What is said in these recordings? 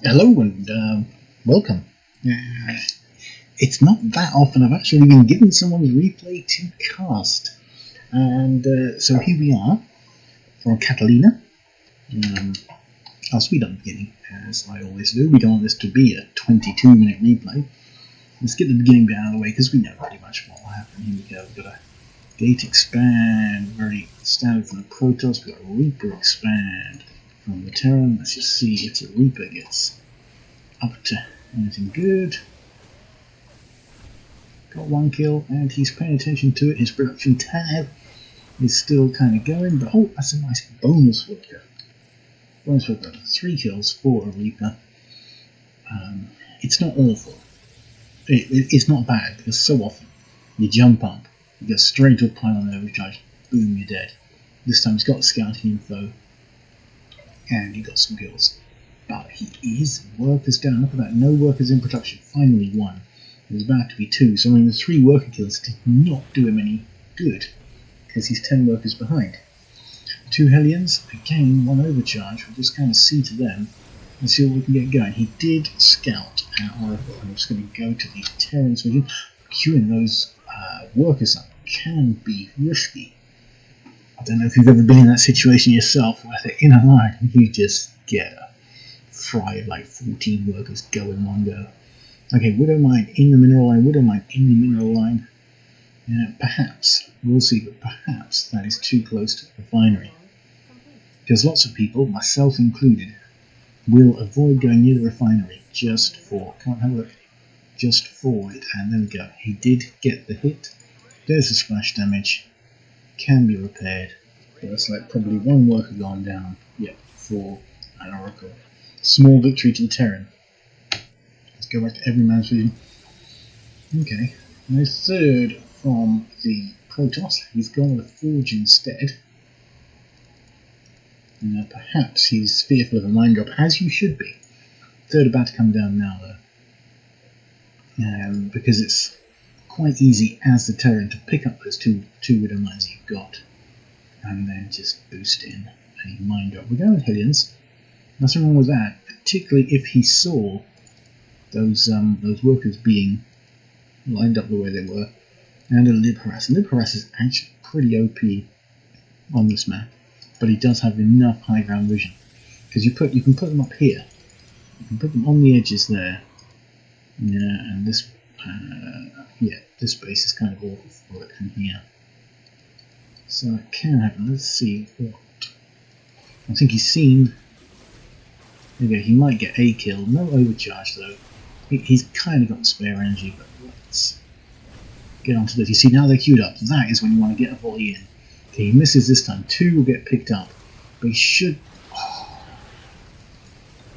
Hello and welcome. It's not that often I've actually been given someone's replay to cast, and so here we are from Catalina. I'll speed up the beginning, as I always do. We don't want this to be a 22-minute replay. Let's get the beginning bit out of the way, because we know pretty much what will happen. Here we go. We've got a Gate expand, very standard from the Protoss. We've got a Reaper expand from the Terran. Let's just see if the Reaper gets up to anything good. Got one kill, and he's paying attention to it. His production tab is still kind of going, but oh, that's a nice bonus worker. Bonus worker, 3 kills for a Reaper. It's not awful. It's not bad, because so often you jump up, you go straight to a pylon overcharge, boom, you're dead. This time he's got scouting info, and he got some kills. But he is workers down. Look at that, no workers in production. Finally one. There's about to be 2, so I mean the 3 worker kills did not do him any good, because he's 10 workers behind. 2 Hellions, again, 1 overcharge. We'll just kind of see to them and see what we can get going. He did scout our Oracle. I'm just going to go to the Terran's vision. Queuing those workers up can be risky. I don't know if you've ever been in that situation yourself, where they're in a line and you just get a fry of like 14 workers go in one go. Okay, Widow Mine in the mineral line, Widow Mine in the mineral line. Perhaps, we'll see, but perhaps that is too close to the refinery. Because lots of people, myself included, will avoid going near the refinery just for, can't have a look, just for it. And there we go, he did get the hit. There's the splash damage, can be repaired. But that's like probably 1 worker gone down, yep, for an Oracle. Small victory to the Terran. Let's go back to every man's vision. Okay, no 3rd from the Protoss. He's gone with a Forge instead. Perhaps he's fearful of a mine drop, as you should be. 3rd about to come down now, though. Because it's quite easy as the Terran to pick up those two Widow Mines you've got, and then just boost in a mine drop. We're going with Hellions. Nothing wrong with that, particularly if he saw those workers being lined up the way they were. And a Lib Harass. Lib Harass is actually pretty OP on this map, but he does have enough high ground vision, because you can put them up here, you can put them on the edges there. And this this space is kind of awful for it in here. So it can happen. Let's see what. I think he's seen. There you go, he might get a kill. No overcharge though. He's kind of got spare energy, but let's get onto this. You see, now they're queued up. That is when you want to get a volley in. Okay, he misses this time. 2 will get picked up, but he should. Oh,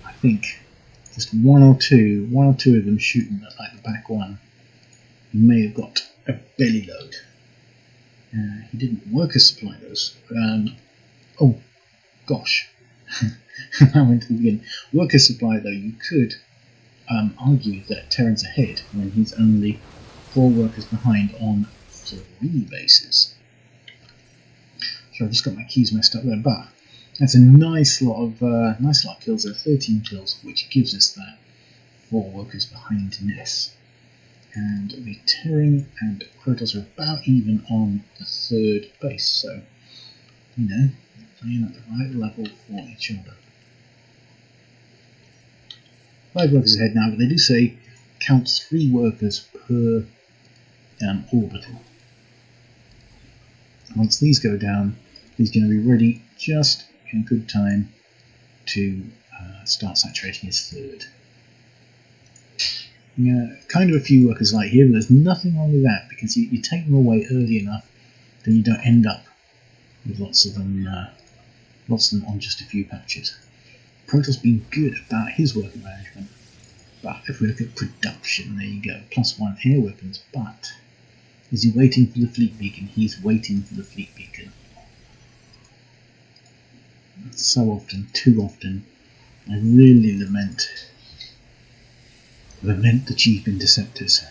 I think just one or two of them shooting at like the back one. He may have got a belly load. He didn't worker supply those. Oh gosh. I went to the beginning. Worker supply though, you could argue that Terran's ahead when he's only 4 workers behind on 3 bases. So I've just got my keys messed up there, but that's a nice lot of kills there, 13 kills, which gives us that 4 workers behind Ness. And the Terran and Protoss are about even on the 3rd base, so playing at the right level for each other. 5 workers ahead now, but they do say counts 3 workers per orbital. Once these go down, he's going to be ready just in good time to start saturating his 3rd. Kind of a few workers light here, but there's nothing wrong with that, because you take them away early enough, then you don't end up with lots of them on just a few patches. Protoss being good about his worker management, but if we look at production, there you go, +1 air weapons, but is he waiting for the fleet beacon? He's waiting for the fleet beacon. So often, too often, I really lament the cheap interceptors.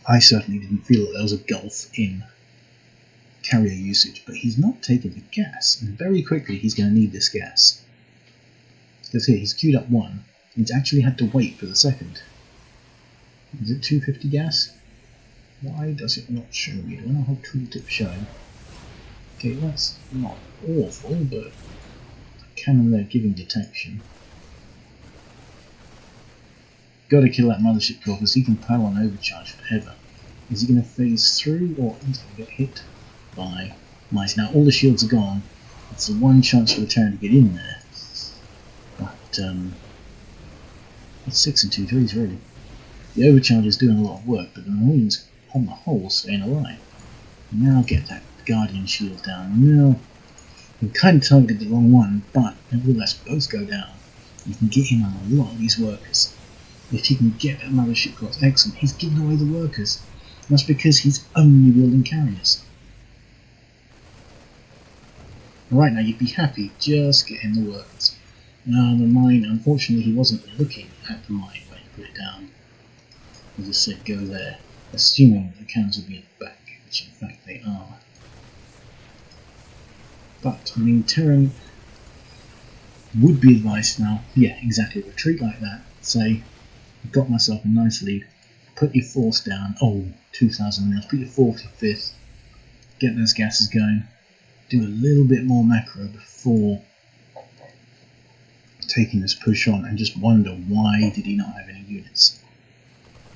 I certainly didn't feel that there was a gulf in carrier usage, but he's not taking the gas, and very quickly he's going to need this gas. Because here, he's queued up one. He's actually had to wait for the second. Is it 250 gas? Why does it not show me? Do I not have tooltip showing? Okay, that's not awful, but cannon there giving detection. Gotta kill that mothership core because he can power on overcharge forever. Is he going to phase through or he's going to get hit by mice? Now all the shields are gone. It's the one chance for the Terran to get in there. But it's 6 and 2 threes really. The overcharge is doing a lot of work, but the Marines on the whole staying alive. Now get that Guardian shield down. Now we kind of targeted the wrong one, but nevertheless both go down. You can get him on a lot of these workers. If you can get that mothership core, it's excellent. He's giving away the workers. That's because he's only building carriers. Right now, you'd be happy just getting the workers. Now, the mine, unfortunately, he wasn't looking at the mine when he put it down. He just said go there, assuming the cannons would be at the back, which in fact they are. But, I mean, Terran would be advised now, yeah, exactly, retreat like that, say, I've got myself a nice lead, put your force down, 2,000 mils, put your 4th, your 5th, get those gases going, do a little bit more macro before taking this push on and just wonder why did he not have any units.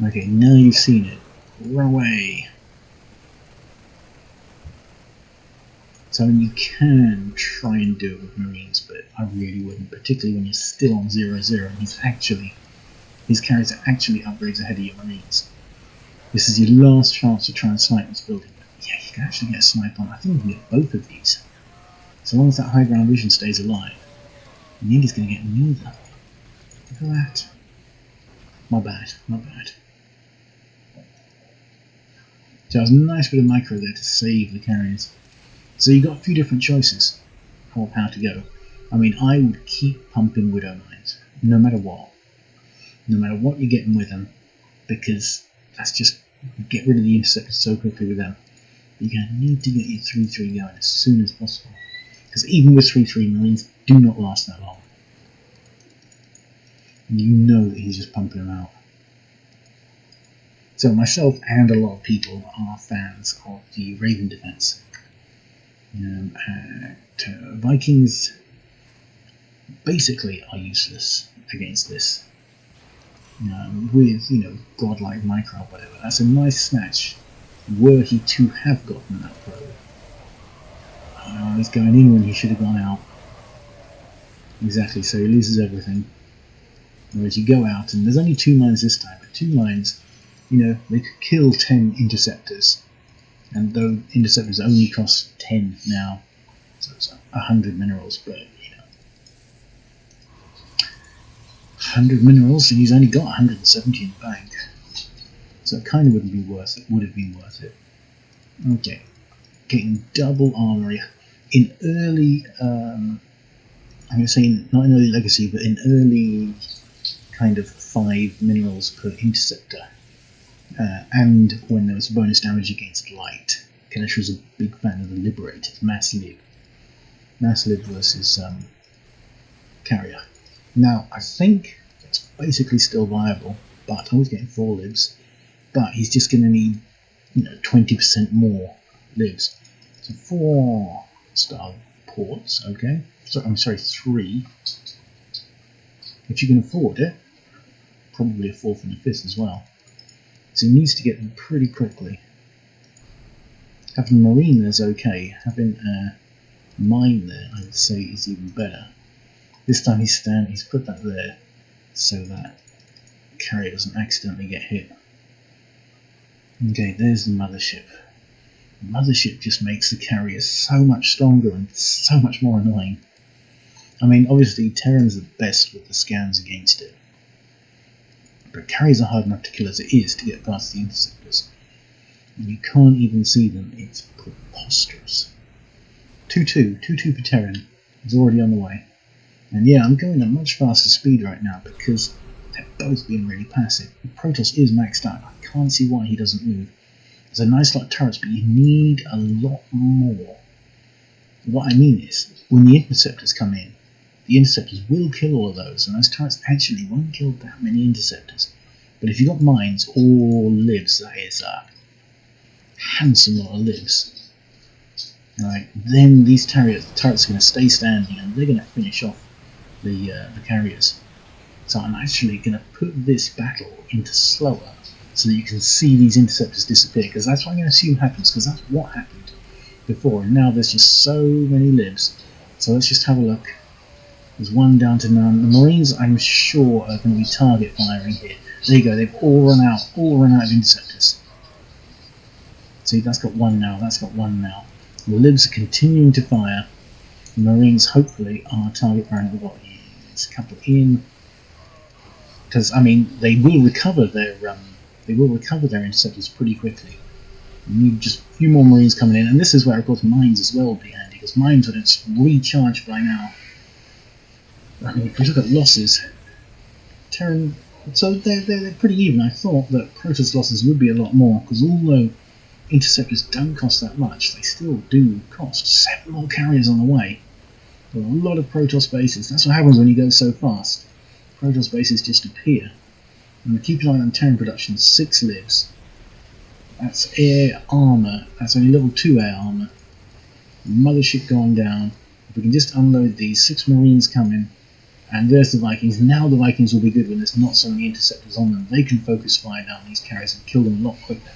Okay, now you've seen it, run away. So I mean, you can try and do it with Marines, but I really wouldn't, particularly when you're still on 0-0 and his carriers are actually upgrades ahead of your Marines. This is your last chance to try and snipe this building. But yeah, you can actually get a snipe on. I think you can get both of these. So long as that high ground vision stays alive. And Indy's going to get neither. Look at that. Not bad, not bad. So that was a nice bit of micro there to save the carriers. So you've got a few different choices for how to go. I mean, I would keep pumping Widow Mines, no matter what. No matter what you're getting with them, because that's just, get rid of the interceptors so quickly with them. You're going to need to get your 3-3 going as soon as possible. Because even with 3-3, Marines do not last that long. And you know that he's just pumping them out. So myself and a lot of people are fans of the Raven defense. Vikings basically are useless against this. With, godlike micro or whatever. That's a nice snatch, were he to have gotten that probe. He's going in when he should have gone out. Exactly, so he loses everything. Whereas you go out, and there's only 2 mines this time, but 2 mines, they could kill 10 interceptors. And though interceptors only cost 10 now, so it's 100 minerals, but 100 minerals, and he's only got 170 in the bank. So it kind of would have been worth it. Okay, getting double armory in early, I'm going to say not in early legacy, but in early kind of 5 minerals per interceptor. And when there was bonus damage against light. Kalesh was a big fan of the Liberated, Mass Lib. Mass Lib versus Carrier. Now, I think it's basically still viable, but I was getting 4 libs, but he's just going to need 20% more libs. So 4 star ports, okay? So I'm sorry, 3. If you can afford it, probably a 4th and a 5th as well. So he needs to get them pretty quickly. Having a Marine there is okay. Having a mine there, I would say, is even better. This time he's put that there so that carrier doesn't accidentally get hit. Okay, there's the mothership. The mothership just makes the carrier so much stronger and so much more annoying. I mean, obviously Terran's the best with the scans against it. But carriers are hard enough to kill as it is to get past the interceptors. And you can't even see them, it's preposterous. 2-2 per Terran is already on the way. And yeah, I'm going at much faster speed right now because they're both being really passive. The Protoss is maxed out, I can't see why he doesn't move. There's a nice lot of turrets, but you need a lot more. What I mean is, when the interceptors come in, the interceptors will kill all of those, and those turrets actually won't kill that many interceptors. But if you've got mines or libs, that is a handsome lot of libs. Right, then these turrets are going to stay standing, and they're going to finish off the carriers. So I'm actually going to put this battle into slower, so that you can see these interceptors disappear, because that's what I'm going to assume happens, because that's what happened before, and now there's just so many libs. So let's just have a look. There's one down to none. The Marines, I'm sure, are going to be target firing here. There you go, they've all run out of interceptors. See, that's got one now, that's got one now. The libs are continuing to fire. The Marines, hopefully, are target firing. We've got a couple in, because I mean they will recover their interceptors pretty quickly. You need just a few more Marines coming in, and this is where of course mines as well would be handy, because mines would have recharged by now. I mean, if we look at losses, Terran, so they're pretty even. I thought that Protoss losses would be a lot more, because although interceptors don't cost that much, they still do cost. 7 more carriers on the way. There are a lot of Protoss bases. That's what happens when you go so fast. Protoss bases just appear. And we keep an eye on Terran production. 6 lives. That's air armour. That's only level 2 air armour. Mothership going down. If we can just unload these, 6 Marines coming. And there's the Vikings. Now the Vikings will be good when there's not so many interceptors on them. They can focus fire down these carriers and kill them a lot quicker.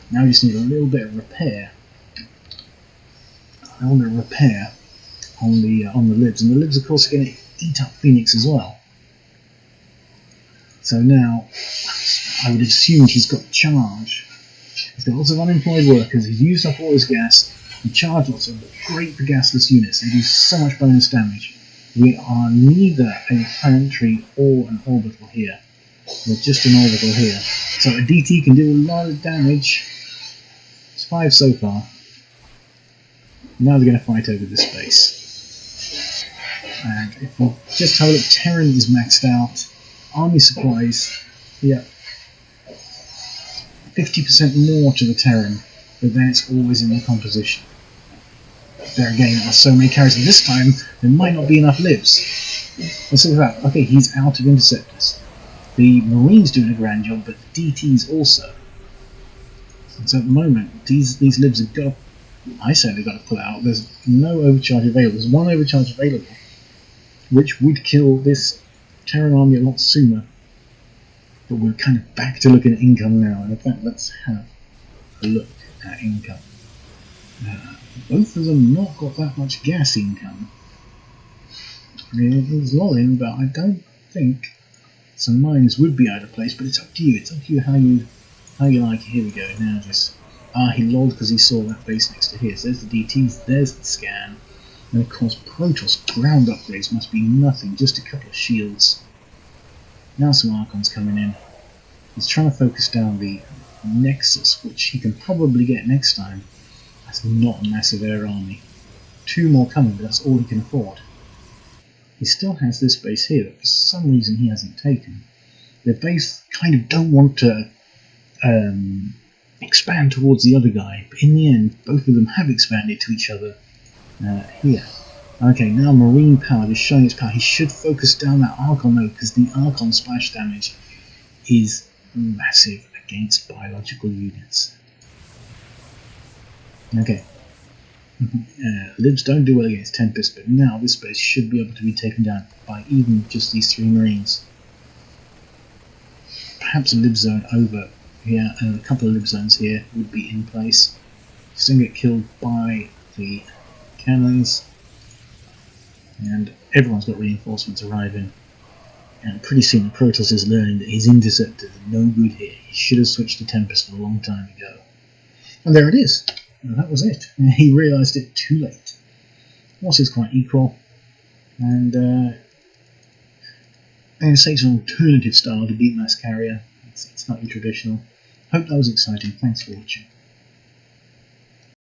Now we just need a little bit of repair. I want to repair on the libs, and the libs of course are going to eat up Phoenix as well. So now I would assume he's got charge. He's got lots of unemployed workers. He's used up all his gas. He charged lots of great for gasless units. They do so much bonus damage. We are neither a planetary or an orbital here. We're just an orbital here. So a DT can do a lot of damage. It's 5 so far. Now they're going to fight over this space. And if we just have a look, Terran is maxed out. Army supplies, yeah, 50% more to the Terran, but then it's always in the composition. There again are so many carriers, and this time there might not be enough libs. Let's look at that. Okay, he's out of interceptors. The Marines doing a grand job, but the DTs also. And so at the moment, these libs have got, I say they've got to pull out. There's no overcharge available. There's one overcharge available, which would kill this Terran army a lot sooner. But we're kind of back to looking at income now. And in fact, let's have a look at income. Both of them not got that much gas income. I mean, there's lolling, but I don't think some mines would be out of place. But it's up to you. It's up to you how you like it. Here we go. Now just he lolled because he saw that base next to his. There's the DTs. There's the scan. And of course, Protoss ground upgrades must be nothing. Just a couple of shields. Now some Archons coming in. He's trying to focus down the Nexus, which he can probably get next time. That's not a massive air army. 2 more coming, but that's all he can afford. He still has this base here that for some reason he hasn't taken. Their base kind of don't want to expand towards the other guy, but in the end, both of them have expanded to each other here. Okay, now Marine Power is showing its power. He should focus down that Archon though, because the Archon splash damage is massive against biological units. Okay. Libs don't do well against Tempest, but now this base should be able to be taken down by even just these 3 Marines. Perhaps a Lib zone over here, and a couple of Lib zones here would be in place. Still get killed by the cannons, and everyone's got reinforcements arriving. And pretty soon Protoss is learning that his interceptors are no good here. He should have switched to Tempest a long time ago. And there it is. And that was it. And he realised it too late. Loss is quite equal. And it takes an alternative style to beat Mass Carrier. It's not your traditional. Hope that was exciting. Thanks for watching.